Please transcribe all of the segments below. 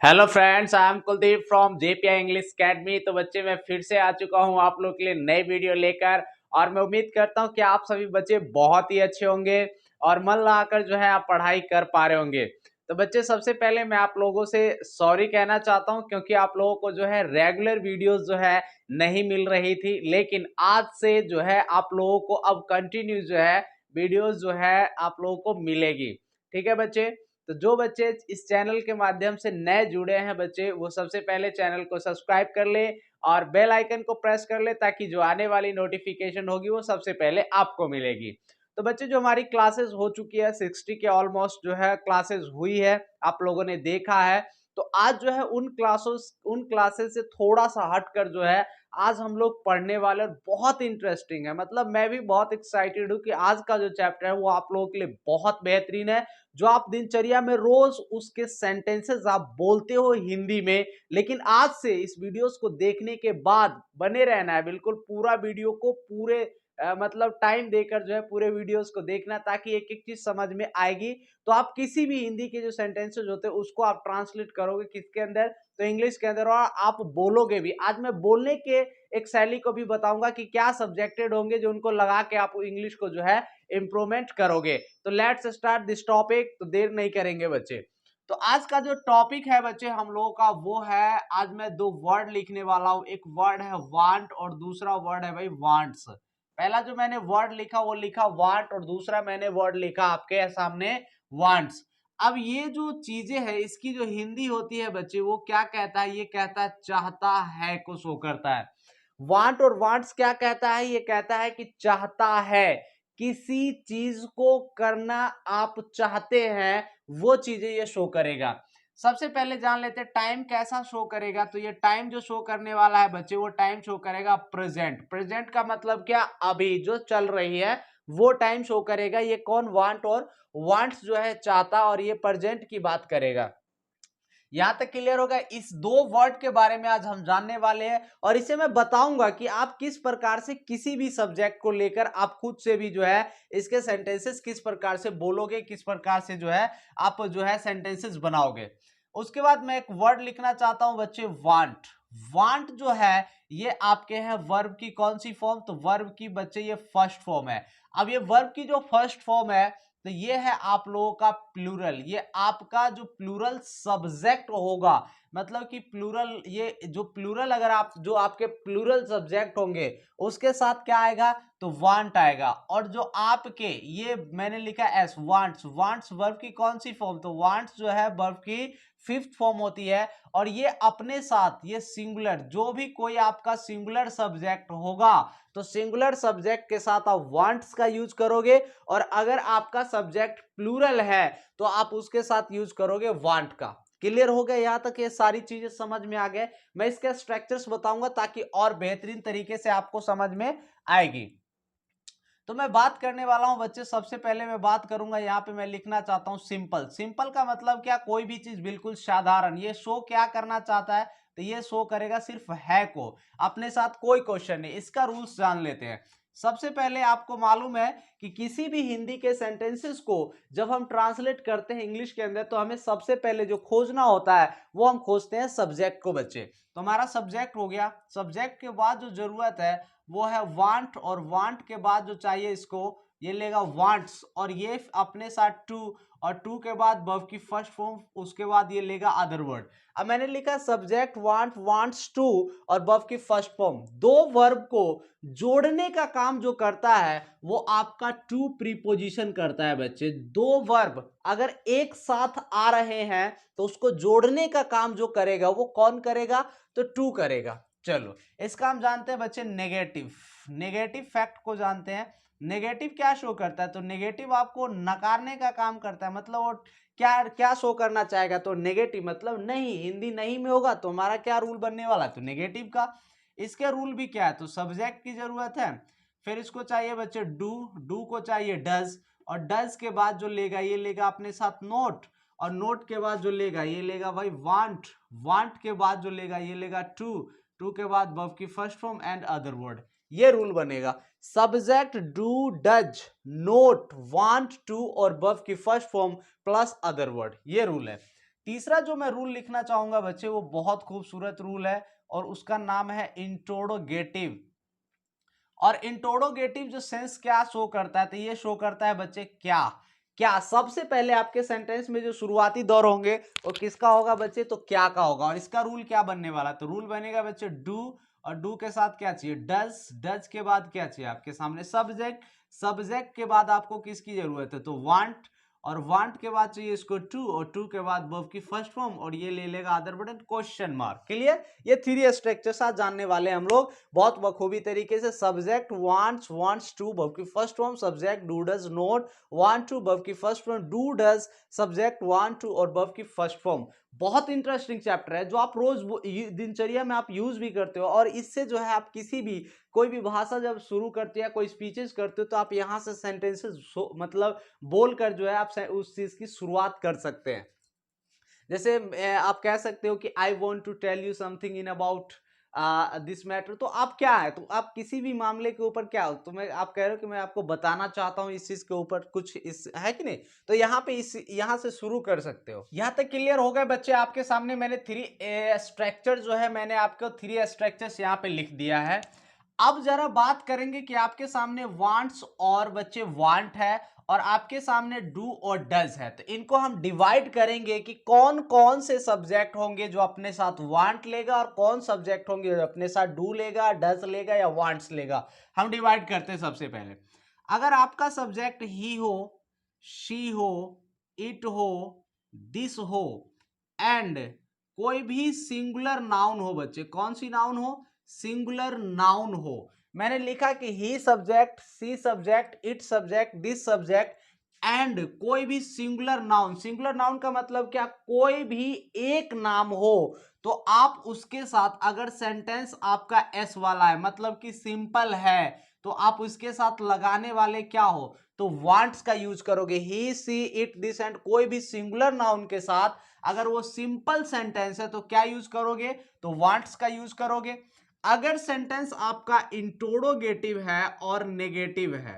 Hello friends, I am Kuldeep from JPI English academy. तो बच्चे मैं फिर से आ चुका हूं आप लोग के लिए नई वीडियो लेकर। और मैं उम्मीद करता हूं कि आप सभी बच्चे बहुत ही अच्छे होंगे और मन लगाकर जो है आप पढ़ाई कर पा रहे होंगे। तो बच्चे सबसे पहले मैं आप लोगों से सॉरी कहना चाहता हूं क्योंकि आप लोगों को जो है रेगुलर वीडियोस जो है नहीं मिल रही थी, लेकिन आज से जो है आप लोगों को अब कंटिन्यू जो है वीडियोस जो है आप लोगों को मिलेगी। ठीक है बच्चे। तो जो बच्चे इस चैनल के माध्यम से नए जुड़े हैं बच्चे, वो सबसे पहले चैनल को सब्सक्राइब कर ले और बेल आइकन को प्रेस कर ले ताकि जो आने वाली नोटिफिकेशन होगी वो सबसे पहले आपको मिलेगी। तो बच्चे जो हमारी क्लासेस हो चुकी है 60 के ऑलमोस्ट जो है क्लासेस हुई है, आप लोगों ने देखा है। तो आज जो है उन क्लासेस से थोड़ा सा हटकर जो है आज हम लोग पढ़ने वाले, और बहुत इंटरेस्टिंग है। मतलब मैं भी बहुत एक्साइटेड हूँ कि आज का जो चैप्टर है वो आप लोगों के लिए बहुत बेहतरीन है। जो आप दिनचर्या में रोज उसके सेंटेंसेस आप बोलते हो हिंदी में, लेकिन आज से इस वीडियोस को देखने के बाद बने रहना है, बिल्कुल पूरा वीडियो को पूरे मतलब टाइम देकर जो है पूरे वीडियोस को देखना, ताकि एक एक चीज समझ में आएगी। तो आप किसी भी हिंदी के जो सेंटेंसेस होते हैं उसको आप ट्रांसलेट करोगे किसके अंदर, तो इंग्लिश के अंदर, और आप बोलोगे भी। आज मैं बोलने के एक शैली को भी बताऊंगा कि क्या सब्जेक्टेड होंगे जो उनको लगा के आप इंग्लिश को जो है इंप्रूवमेंट करोगे। तो लेट्स स्टार्ट दिस टॉपिक। तो देर नहीं करेंगे बच्चे। तो आज का जो टॉपिक है बच्चे हम लोगों का वो है, आज मैं दो वर्ड लिखने वाला हूं। एक वर्ड है वांट और दूसरा वर्ड है भाई वांट्स। पहला जो मैंने वर्ड लिखा वो लिखा वांट और दूसरा मैंने वर्ड लिखा आपके सामने वांट्स। अब ये जो चीजें हैं इसकी जो हिंदी होती है बच्चे वो क्या कहता है, ये कहता है चाहता है को शो करता है। वांट और वांट्स क्या कहता है, ये कहता है कि चाहता है, किसी चीज को करना आप चाहते हैं वो चीजें ये शो करेगा। सबसे पहले जान लेते हैं टाइम कैसा शो करेगा। तो ये टाइम जो शो करने वाला है बच्चे वो टाइम शो करेगा प्रेजेंट। प्रेजेंट का मतलब क्या, अभी जो चल रही है वो टाइम शो करेगा। ये कौन, वांट और वांट्स जो है चाहता, और ये प्रेजेंट की बात करेगा। यहां तक क्लियर होगा। इस दो वर्ड के बारे में आज हम जानने वाले हैं और इसे मैं बताऊंगा कि आप किस प्रकार से किसी भी सब्जेक्ट को लेकर आप खुद से भी जो है इसके सेंटेंसेस किस प्रकार से बोलोगे, किस प्रकार से जो है आप जो है सेंटेंसेस बनाओगे। उसके बाद मैं एक वर्ड लिखना चाहता हूं बच्चे, वांट। वांट जो है ये आपके है वर्ब की कौन सी फॉर्म, तो वर्ब की बच्चे ये फर्स्ट फॉर्म है। अब ये वर्ब की जो फर्स्ट फॉर्म है तो ये है आप लोगों का प्लूरल। ये आपका जो प्लूरल सब्जेक्ट होगा, मतलब कि प्लूरल, ये जो प्लूरल अगर आप जो आपके प्लूरल सब्जेक्ट होंगे उसके साथ क्या आएगा, तो वांट आएगा। और जो आपके ये मैंने लिखा एस वांट्स, वांट्स वर्ब की कौन सी फॉर्म, तो वांट्स जो है वर्ब की फिफ्थ फॉर्म होती है। और ये अपने साथ ये सिंगुलर, जो भी कोई आपका सिंगुलर सब्जेक्ट होगा तो सिंगुलर सब्जेक्ट के साथ आप वांट्स का यूज करोगे, और अगर आपका सब्जेक्ट प्लूरल है तो आप उसके साथ यूज करोगे वांट का। क्लियर हो गया यहां तक, ये सारी चीजें समझ में आ गए। मैं इसके स्ट्रक्चर्स बताऊंगा ताकि और बेहतरीन तरीके से आपको समझ में आएगी। तो मैं बात करने वाला हूं बच्चे, सबसे पहले मैं बात करूंगा यहाँ पे मैं लिखना चाहता हूं सिंपल। सिंपल का मतलब क्या, कोई भी चीज बिल्कुल साधारण। ये शो क्या करना चाहता है, तो ये शो करेगा सिर्फ है को, अपने साथ कोई क्वेश्चन नहीं। इसका रूल्स जान लेते हैं। सबसे पहले आपको मालूम है कि किसी भी हिंदी के सेंटेंसेस को जब हम ट्रांसलेट करते हैं इंग्लिश के अंदर तो हमें सबसे पहले जो खोजना होता है वो हम खोजते हैं सब्जेक्ट को बच्चे। तो हमारा सब्जेक्ट हो गया। सब्जेक्ट के बाद जो जरूरत है वो है वांट, और वांट के बाद जो चाहिए इसको ये लेगा वांट्स, और ये अपने साथ टू, और टू के बाद वर्ब की फर्स्ट फॉर्म, उसके बाद ये लेगा अदर वर्ड। अब मैंने लिखा सब्जेक्ट वांट, वांट्स टू और वर्ब की फर्स्ट फॉर्म। दो वर्ब को जोड़ने का काम जो करता है वो आपका टू प्रीपोजिशन करता है बच्चे। दो वर्ब अगर एक साथ आ रहे हैं तो उसको जोड़ने का काम जो करेगा वो कौन करेगा, तो टू करेगा। चलो इसका हम जानते हैं बच्चे नेगेटिव। नेगेटिव फैक्ट को जानते हैं। नेगेटिव क्या शो करता है, तो नेगेटिव आपको नकारने का काम करता है। मतलब वो क्या क्या शो करना चाहेगा, तो नेगेटिव मतलब नहीं। हिंदी नहीं में होगा तो हमारा क्या रूल बनने वाला है, तो नेगेटिव का। इसके रूल भी क्या है, तो सब्जेक्ट की जरूरत है, फिर इसको चाहिए बच्चे डू, डू को चाहिए डज, और डज के बाद जो लेगा ये लेगा अपने साथ नोट, और नोट के बाद जो लेगा ये लेगा भाई वांट, वांट के बाद जो लेगा ये लेगा टू, टू के बाद वर्ब की first form and other word. ये रूल बनेगा। Subject do does not want to और वर्ब की first form plus other word, ये रूल है। तीसरा जो मैं रूल लिखना चाहूंगा बच्चे वो बहुत खूबसूरत रूल है और उसका नाम है इंट्रोडोगेटिव। और इंट्रोडोगेटिव जो सेंस क्या शो करता है, तो ये शो करता है बच्चे क्या क्या। सबसे पहले आपके सेंटेंस में जो शुरुआती दौर होंगे वो किसका होगा बच्चे, तो क्या का होगा। और इसका रूल क्या बनने वाला, तो रूल बनेगा बच्चे डू, और डू के साथ क्या चाहिए, डज, डज के बाद क्या चाहिए आपके सामने सब्जेक्ट, सब्जेक्ट के बाद आपको किसकी जरूरत है, तो वांट, और वांट के बाद चाहिए इसको टू, और टू के बाद वर्ब की फर्स्ट फॉर्म, और ये ले लेगा other button question mark. Clear, ये थ्री स्ट्रक्चर साथ जानने वाले हम लोग बहुत बखूबी तरीके से। Subject wants, wants to, verb की first form, subject do does not, want to, verb की first form, do does, subject want to, और वर्ब की फर्स्ट फॉर्म। बहुत इंटरेस्टिंग चैप्टर है जो आप रोज दिनचर्या में आप यूज भी करते हो, और इससे जो है आप किसी भी कोई भी भाषा जब शुरू करते हो या कोई स्पीचेस करते हो तो आप यहाँ से सेंटेंसेस मतलब बोलकर जो है आप उस चीज की शुरुआत कर सकते हैं। जैसे आप कह सकते हो कि I want to tell you something in about this matter, तो आप क्या है, तो आप किसी भी मामले के ऊपर क्या हो, तो मैं आप कह रहे हो कि मैं आपको बताना चाहता हूं इस चीज के ऊपर कुछ, इस है कि नहीं, तो यहाँ पे इस यहाँ से शुरू कर सकते हो। यहाँ तक क्लियर हो गए बच्चे, आपके सामने मैंने थ्री स्ट्रक्चर जो है मैंने आपको थ्री स्ट्रक्चर्स यहाँ पे लिख दिया है। अब जरा बात करेंगे कि आपके सामने वांट्स और बच्चे वांट है और आपके सामने डू और डज है, तो इनको हम डिवाइड करेंगे कि कौन कौन से सब्जेक्ट होंगे जो अपने साथ वांट लेगा और कौन सब्जेक्ट होंगे जो अपने साथ डू लेगा, डज लेगा या वांट्स लेगा। हम डिवाइड करते हैं। सबसे पहले अगर आपका सब्जेक्ट ही हो, शी हो, इट हो, दिस हो, एंड कोई भी सिंगुलर नाउन हो बच्चे, कौन सी नाउन हो, सिंगुलर नाउन हो। मैंने लिखा कि he subject, she subject, it subject, this subject, and कोई भी सिंगुलर नाउन। सिंगुलर नाउन का मतलब क्या, कोई भी एक नाम हो तो आप उसके साथ, अगर सेंटेंस आपका एस वाला है मतलब कि सिंपल है, तो आप उसके साथ लगाने वाले क्या हो, तो वांट्स का यूज करोगे। ही, सी, इट, दिस, एंड कोई भी सिंगुलर नाउन के साथ अगर वो सिंपल सेंटेंस है तो क्या यूज करोगे, तो वांट्स का यूज करोगे। अगर सेंटेंस आपका इंट्रोडोगेटिव है और नेगेटिव है,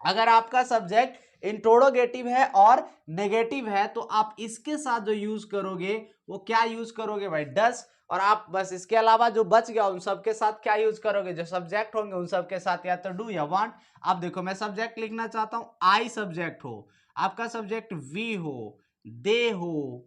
अगर आपका सब्जेक्ट इंट्रोडोगेटिव है और नेगेटिव है तो आप इसके साथ जो यूज करोगे वो क्या यूज करोगे भाई, डस। और आप बस इसके अलावा जो बच गया उन सब के साथ क्या यूज करोगे, जो सब्जेक्ट होंगे उन सब के साथ या तो डू या वांट। अब देखो मैं सब्जेक्ट लिखना चाहता हूं, आई सब्जेक्ट हो, आपका सब्जेक्ट वी हो, दे हो,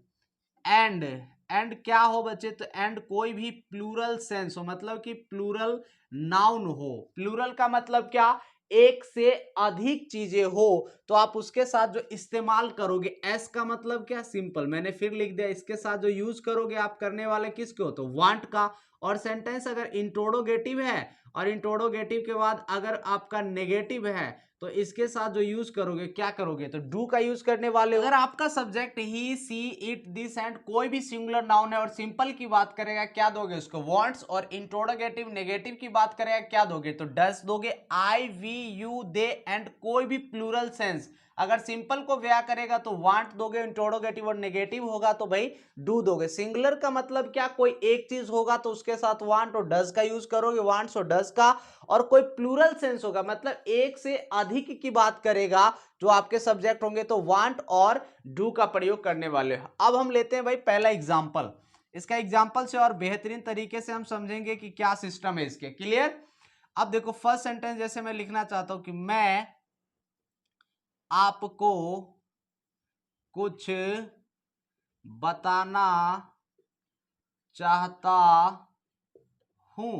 एंड क्या हो बच्चे, तो एंड कोई भी प्लूरल सेंस हो, मतलब कि प्लूरल नाउन हो। प्लूरल का मतलब क्या, एक से अधिक चीजें हो तो आप उसके साथ जो इस्तेमाल करोगे, एस का मतलब क्या, सिंपल, मैंने फिर लिख दिया, इसके साथ जो यूज करोगे आप करने वाले किसके हो, तो वांट का। और सेंटेंस अगर इंट्रोडोगेटिव है और इंट्रोडोगेटिव के बाद अगर आपका नेगेटिव है तो इसके साथ जो यूज करोगे क्या करोगे, तो डू का यूज करने वाले हो। अगर आपका subject he, she, it, this, and कोई भी सिंगुलर नाउन है और सिंपल की बात करेगा क्या दोगे उसको, वांट्स, और इंट्रोडोगेटिव नेगेटिव की बात करेगा क्या दोगे, तो डस दोगे। आई, वी, यू, दे, एंड कोई भी प्लूरल सेंस अगर सिंपल को व्या करेगा तो वांट दोगे, इंट्रोडोगेटिव और नेगेटिव होगा तो भाई डू दोगे। सिंगुलर का मतलब क्या, कोई एक चीज होगा तो उसके साथ वांट और डज का यूज करोगे, वांट्स और डज का। और कोई प्लूरल सेंस होगा मतलब एक से अधिक की बात करेगा जो आपके सब्जेक्ट होंगे तो वांट और डू का प्रयोग करने वाले। अब हम लेते हैं भाई पहला एग्जांपल। इसका एग्जांपल से और बेहतरीन तरीके से हम समझेंगे कि क्या सिस्टम है इसके। क्लियर। अब देखो फर्स्ट सेंटेंस जैसे मैं लिखना चाहता हूं कि मैं आपको कुछ बताना चाहता हूं।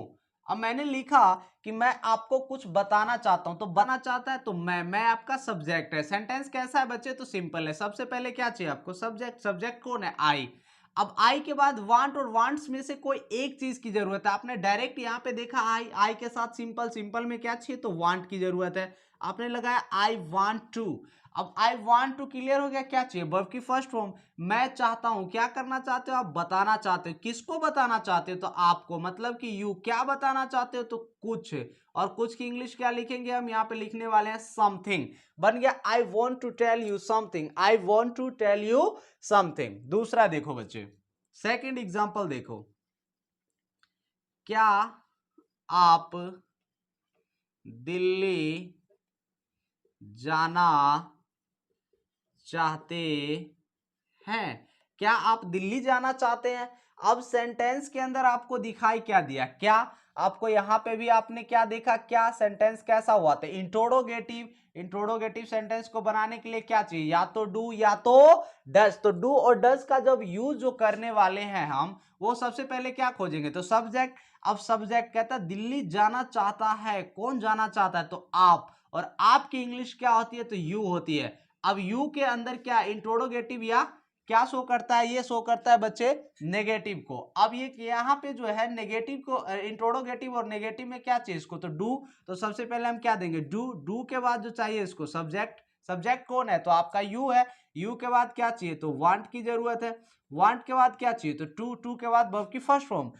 अब मैंने लिखा कि मैं आपको कुछ बताना चाहता हूं, तो बताना चाहता है तो मैं आपका सब्जेक्ट है। सेंटेंस कैसा है बच्चे, तो सिंपल है। सबसे पहले क्या चाहिए आपको, सब्जेक्ट, सब्जेक्ट कौन है, आई। अब आई के बाद वांट और वांट्स में से कोई एक चीज की जरूरत है। आपने डायरेक्ट यहां पे देखा आई, आई के साथ सिंपल, सिंपल में क्या चाहिए, तो वांट की जरूरत है। आपने लगाया आई वांट टू। अब आई वांट टू क्लियर हो गया, क्या चाहिए, वर्ब की फर्स्ट फॉर्म। मैं चाहता हूं, क्या करना चाहते हो आप, बताना चाहते हो। किसको बताना चाहते हो, तो आपको, मतलब कि यू। क्या बताना चाहते हो, तो कुछ। और कुछ की इंग्लिश क्या लिखेंगे हम, यहाँ पे लिखने वाले हैं समथिंग। बन गया I want to tell you something, I want to tell you something. दूसरा देखो बच्चे, सेकेंड एग्जाम्पल देखो, क्या आप दिल्ली जाना चाहते हैं। क्या आप दिल्ली जाना चाहते हैं? अब सेंटेंस के अंदर आपको दिखाई क्या दिया, क्या आपको यहाँ पे भी आपने क्या देखा, क्या सेंटेंस कैसा हुआ था, इंट्रोडोगेटिव। इंट्रोडोगेटिव सेंटेंस को बनाने के लिए क्या चाहिए, या तो डू या तो डज। तो डू और डज का जब यूज जो करने वाले हैं हम, वो सबसे पहले क्या खोजेंगे, तो सब्जेक्ट। अब सब्जेक्ट कहता है दिल्ली जाना चाहता है, कौन जाना चाहता है, तो आप, और आपकी इंग्लिश क्या होती है, तो यू होती है। अब यू के अंदर क्या इंट्रोडोगेटिव या क्या शो करता है, ये शो करता है बच्चे नेगेटिव को। अब ये यहाँ पे जो है नेगेटिव को, इंट्रोडोगेटिव और नेगेटिव में क्या चाहिए इसको, तो डू। तो सबसे पहले हम क्या देंगे, डू। डू के बाद जो चाहिए इसको सब्जेक्ट। सब्जेक्ट कौन है, तो आपका यू है। यू के बाद क्या चाहिए, तो वांट की जरूरत है। वांट के बाद क्या चाहिए, तो टू। टू के बाद वर्ब की फर्स्ट फॉर्म।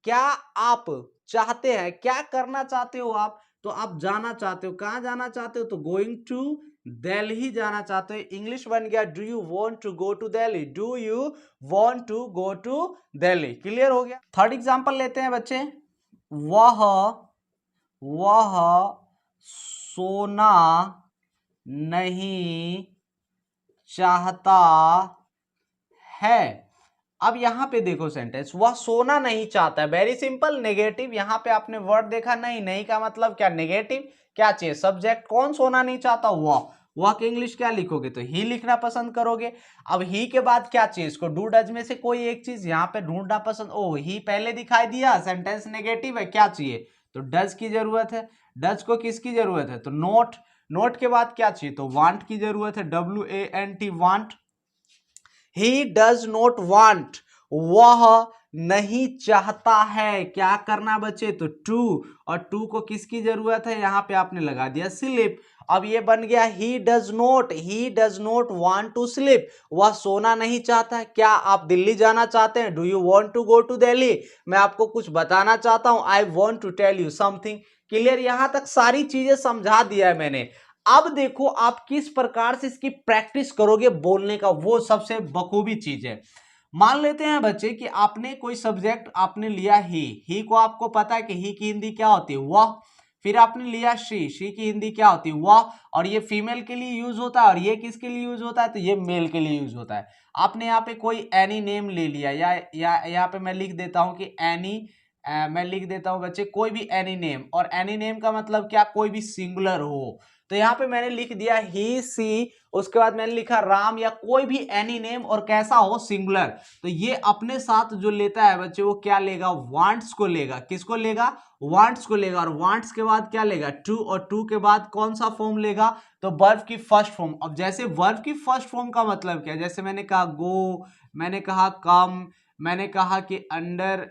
क्या आप चाहते हैं, क्या करना चाहते हो आप, तो आप जाना चाहते हो, कहां जाना चाहते हो, तो गोइंग टू दिल्ली जाना चाहते हो। इंग्लिश बन गया do you want to go to Delhi, do you want to go to Delhi. Clear हो गया। थर्ड एग्जांपल लेते हैं बच्चे, वह सोना नहीं चाहता है। अब यहां पे देखो सेंटेंस, वह सोना नहीं चाहता है, वेरी सिंपल, नेगेटिव। यहां पे आपने वर्ड देखा, नहीं, नहीं का मतलब क्या, नेगेटिव। क्या चाहिए, सब्जेक्ट। कौन सोना नहीं चाहता, वह के इंग्लिश क्या लिखोगे, तो ही लिखना पसंद करोगे। अब ही के बाद क्या चाहिए इसको, डू डज में से कोई एक चीज यहां पे ढूंढना पसंद, ओ ही पहले दिखाई दिया, सेंटेंस नेगेटिव है, क्या चाहिए, तो डज की जरूरत है। डज को किसकी जरूरत है, तो नोट। नोट के बाद क्या चाहिए, तो वांट की जरूरत है, WANT, want. He does not want, वह नहीं चाहता है, क्या करना बच्चे, तो टू। और टू को किसकी जरूरत है, यहां पे आपने लगा दिया स्लीप। अब ये बन गया he does not want to sleep, वह सोना नहीं चाहता है। क्या आप दिल्ली जाना चाहते हैं, do you want to go to Delhi, मैं आपको कुछ बताना चाहता हूं, I want to tell you something. Clear, यहां तक सारी चीजें समझा दिया है मैंने। अब देखो आप किस प्रकार से इसकी प्रैक्टिस करोगे बोलने का, वो सबसे बखूबी चीज है। मान लेते हैं बच्चे कि आपने कोई सब्जेक्ट आपने लिया ही को आपको पता है कि ही की हिंदी क्या होती है, वह। फिर आपने लिया शी की हिंदी क्या होती है, वह। और ये फीमेल के लिए यूज होता है, और ये किसके लिए यूज होता है, तो ये मेल के लिए यूज होता है। आपने यहाँ पे कोई एनी नेम ले लिया, या यहाँ पे मैं लिख देता हूं कि एनी, मैं लिख देता हूं बच्चे कोई भी एनी नेम। और एनी नेम का मतलब क्या, कोई भी सिंगुलर हो। तो यहाँ पे मैंने लिख दिया ही सी, उसके बाद मैंने लिखा राम, या कोई भी एनी नेम और कैसा हो, सिंगुलर। तो ये अपने साथ जो लेता है बच्चे, वो क्या लेगा, वांट्स को लेगा। किसको लेगा, वांट्स को लेगा। और वांट्स के बाद क्या लेगा, टू। और टू के बाद कौन सा फॉर्म लेगा, तो वर्ब की फर्स्ट फॉर्म। अब जैसे वर्ब की फर्स्ट फॉर्म का मतलब क्या, जैसे मैंने कहा गो, मैंने कहा कम, मैंने कहा कि अंडर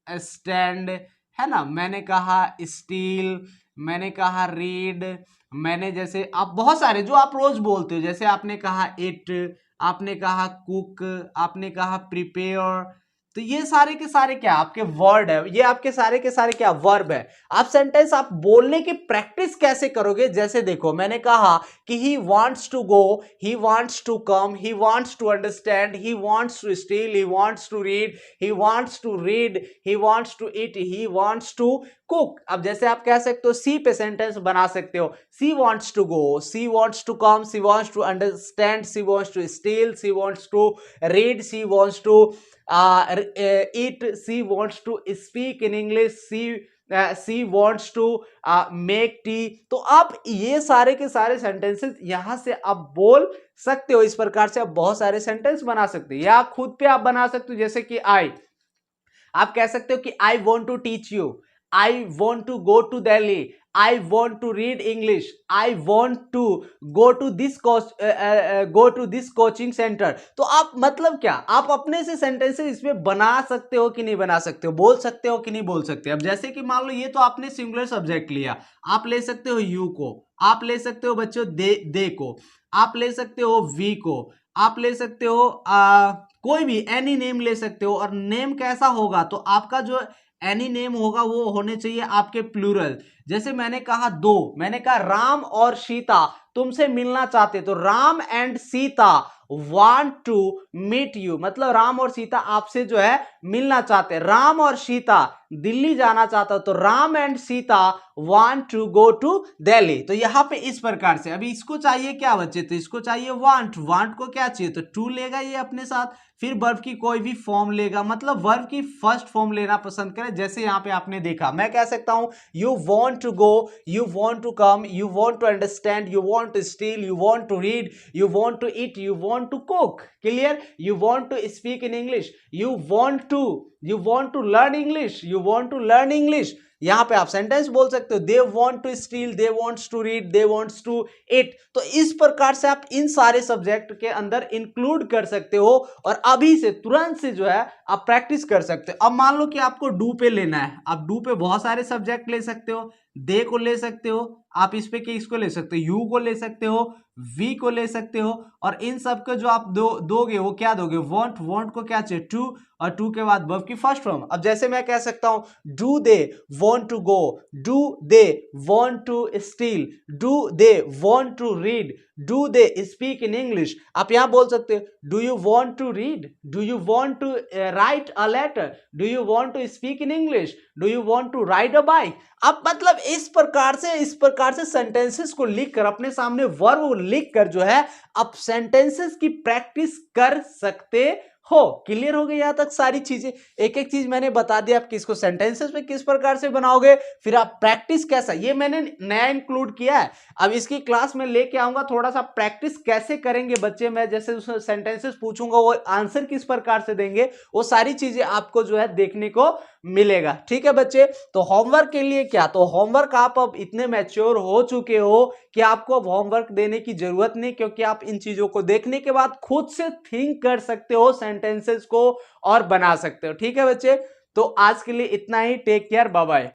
स्टैंड, है ना, मैंने कहा स्टील, मैंने कहा रीड, मैंने जैसे आप बहुत सारे जो आप रोज बोलते हो, जैसे आपने कहा इट, आपने कहा कुक, आपने कहा प्रिपेयर। तो ये सारे के सारे क्या आपके वर्ड है, ये आपके सारे के सारे क्या वर्ब है। आप सेंटेंस आप बोलने की प्रैक्टिस कैसे करोगे, जैसे देखो मैंने कहा कि he wants to go, he wants to come, he wants to understand, he wants to steal, he wants to read, he wants to read, he wants to eat, he wants to cook। अब जैसे आप कह सकते हो सी पे sentence बना सकते हो, she wants to go, she wants to come, she wants to understand, she wants to steal, she wants to read, she wants to eat, she wants to speak in English, she wants to make tea। तो आप ये सारे के सारे sentences यहां से आप बोल सकते हो। इस प्रकार से आप बहुत सारे सेंटेंस बना सकते हो, या खुद पे आप बना सकते हो, जैसे कि आप कह सकते हो कि I want to teach you, I want to go to Delhi, I want to read English, I want to go to this coaching centre. तो आप मतलब क्या, आप अपने से सेंटेंसेस इसमें बना सकते हो कि नहीं बना सकते हो, बोल सकते हो कि नहीं बोल सकते। अब जैसे कि मान लो ये तो आपने सिंगुलर सब्जेक्ट लिया, आप ले सकते हो यू को, आप ले सकते हो बच्चों दे को, आप ले सकते हो वी को, आप ले सकते हो कोई भी एनी नेम ले सकते हो। और नेम कैसा होगा, तो आपका जो एनी नेम होगा वो होने चाहिए आपके प्लूरल। जैसे मैंने कहा दो, मैंने कहा राम और सीता तुमसे मिलना चाहते, तो Ram and Sita want to meet you, मतलब राम और सीता आपसे जो है मिलना चाहते। राम और सीता दिल्ली जाना चाहता हूं। तो Ram and Sita want to go to Delhi. तो यहां पे इस प्रकार से, अभी इसको चाहिए क्या बच्चे, तो इसको चाहिए वांट, वांट को क्या चाहिए, तो टू लेगा ये अपने साथ, फिर वर्ब की कोई भी फॉर्म लेगा, मतलब वर्ब की फर्स्ट फॉर्म लेना पसंद करें। जैसे यहां पे आपने देखा, मैं कह सकता हूं you want to go, you want to come, you want to understand, you want to steal, you want to read, you want to eat, you want to cook. Clear? You want to speak in English, you want to learn English, you want to learn English. यहां पे आप sentence बोल सकते हो, they want to steal, they wants to read, they wants to eat. तो इस प्रकार से आप इन सारे सब्जेक्ट के अंदर इंक्लूड कर सकते हो और अभी से तुरंत से जो है आप प्रैक्टिस कर सकते हो। अब मान लो कि आपको डू पे लेना है, आप डू पे बहुत सारे सब्जेक्ट ले सकते हो, दे को ले सकते हो, आप इस पे किसको ले सकते हो, यू को ले सकते हो, वी को ले सकते हो, और इन सब को जो आप दोगे वो क्या दोगे, वांट, वांट को क्या चाहिए, टू, और टू के बाद वर्ब की फर्स्ट फॉर्म। अब जैसे मैं कह सकता हूं do they want to go, do they want to steal, do they want to read, do they speak in English. आप यहां बोल सकते हो do you want to read, do you want to write a letter, do you want to speak in English, do you want to ride a bike. आप मतलब इस प्रकार से सेंटेंसेस को लिखकर, अपने सामने वर्ब लिखकर जो है आप सेंटेंसेस की प्रैक्टिस कर सकते हो। क्लियर हो गई यहां तक सारी चीजें? एक एक चीज मैंने बता दिया आप किसको सेंटेंसेस में किस प्रकार से बनाओगे, फिर आप प्रैक्टिस कैसा, ये मैंने नया इंक्लूड किया है। अब इसकी क्लास में लेके आऊंगा, थोड़ा सा प्रैक्टिस कैसे करेंगे बच्चे, मैं जैसे सेंटेंसेस पूछूंगा वो आंसर किस प्रकार से देंगे, वो सारी चीजें आपको जो है देखने को मिलेगा। ठीक है बच्चे? तो होमवर्क के लिए क्या, तो होमवर्क आप अब इतने मैच्योर हो चुके हो कि आपको अब होमवर्क देने की जरूरत नहीं, क्योंकि आप इन चीजों को देखने के बाद खुद से थिंक कर सकते हो सेंटेंसेस को और बना सकते हो। ठीक है बच्चे? तो आज के लिए इतना ही। Take care, bye bye.